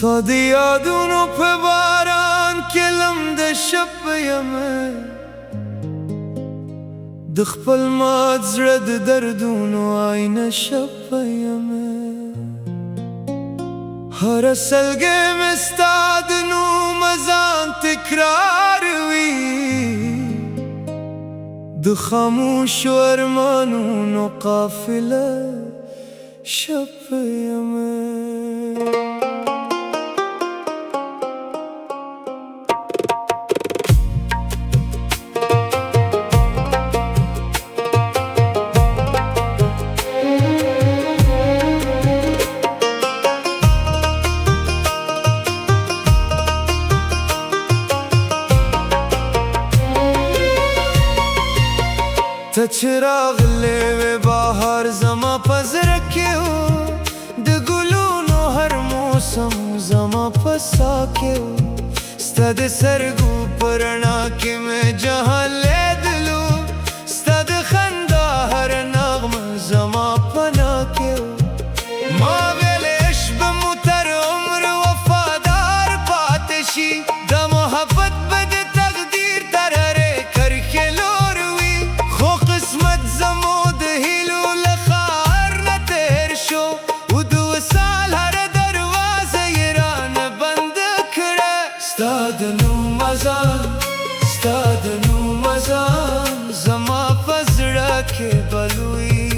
ستا د یادونو په باران کې لمده شپ یمه د خپل مات زړه د دردونو آینه شپ یمه هر سلګې مې ستا د نوم ځان تکرار وي د خاموشو ارمانونو قافله شپ یمه ته چې راغلې وې بهار زما په زړه کې و د ګلونو هر موسم زما په ساه کې و ستا د سترګو په رڼا کې مې جهان لیدلو ستا د خندا هر نغمه زما پناه کې و ما ویلې عشق به مو تر عمر وفادار پاتې شي د محبت به د تقدیر تر هرې کرښې لور وي خو قسمت زمو د هیلو له ښار نه تېر شو و د وصال هره دروازه یې رانه بنده کړه ستا د نوم اذان ستا د نوم اذان زما په زړه کې بلوي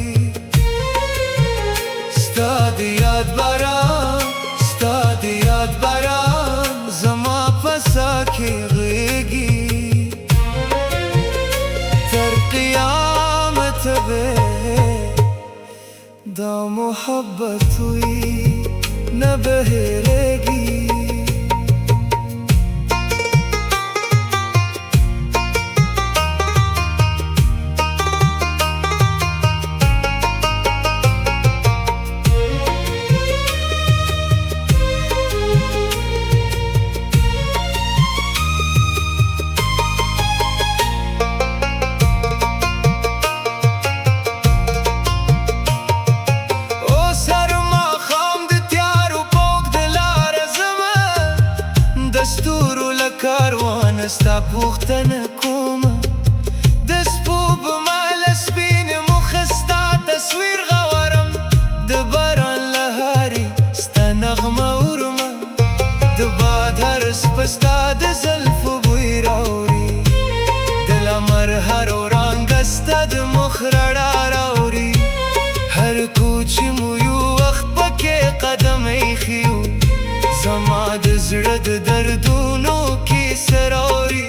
ستا د یاد باران ستا د یاد باران زما په ساه کې غېږي تر قیامت به دا محبت وي نه به هېرېږي ستا پوښتنه کومه د سپوږمۍ له سپینې مخه ستا تصویر غواړم د باران له هارې ستا نغمه اورمه د باد هر سپه ستا د زلفو بوی راوړي د لمر هر وړانګه ستا د مخ رڼا راوړي هر کوچې مو یو وخت پکې قدم ایښي و زما د زړه د دردونو کیسه راوړي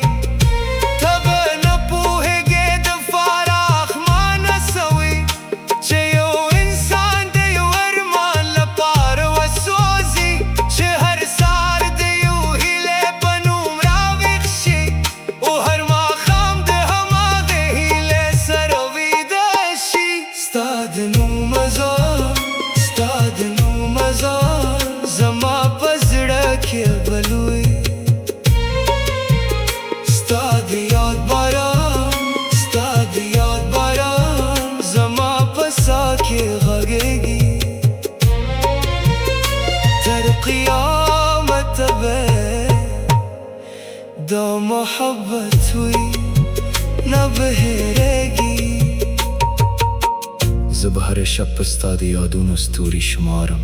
ته به نه پوهېږې د فراق معنی څه وي چې یو انسان د یو ارمان لپاره وسوځي چې هر سهار د یو هیلې په نوم راویښ شي او هر ماښام د هماغې هیلې سره ویده شي ستا د نوم اذان ستا د نوم اذان زما په زړه کې بلوي ستا د یاد باران ستا د یاد باران زما په ساه کې غږېږي تر قیامت به دا محبت وي نه به هېرېږي زه به هره شب په ستا د یادونو ستوري شمارم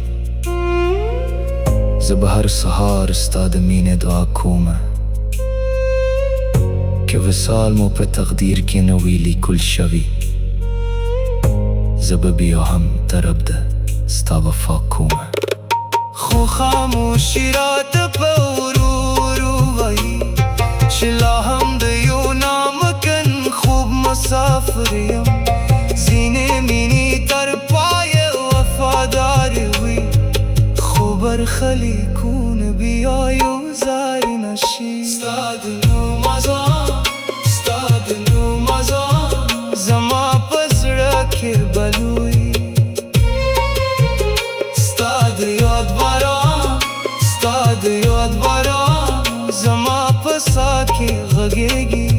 زه به هر سهار ستا د مینې دعا کومه که وصال مو په تقدیر کې نه وي لیکل شوي زه به بیا هم طرب د ستا وفا کومه خو خاموشي راته په ورو ورو وایي چې لا هم د یو ناممکن خوب مسافر یم ځینې مینې تر پایه وفادار وي خو برخلیکونه بیا یو ځای نشي ستا د نوم اذان ستا د نوم اذان زما په زړه کې بلوي ستا د یاد باران ستا د یاد باران زما په ساه کې غږېږي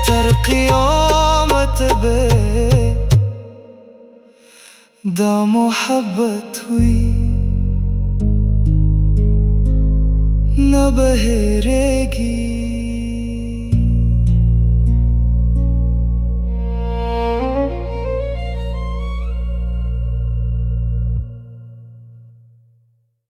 تر قیامت به دا محبت وي बहेरेगी।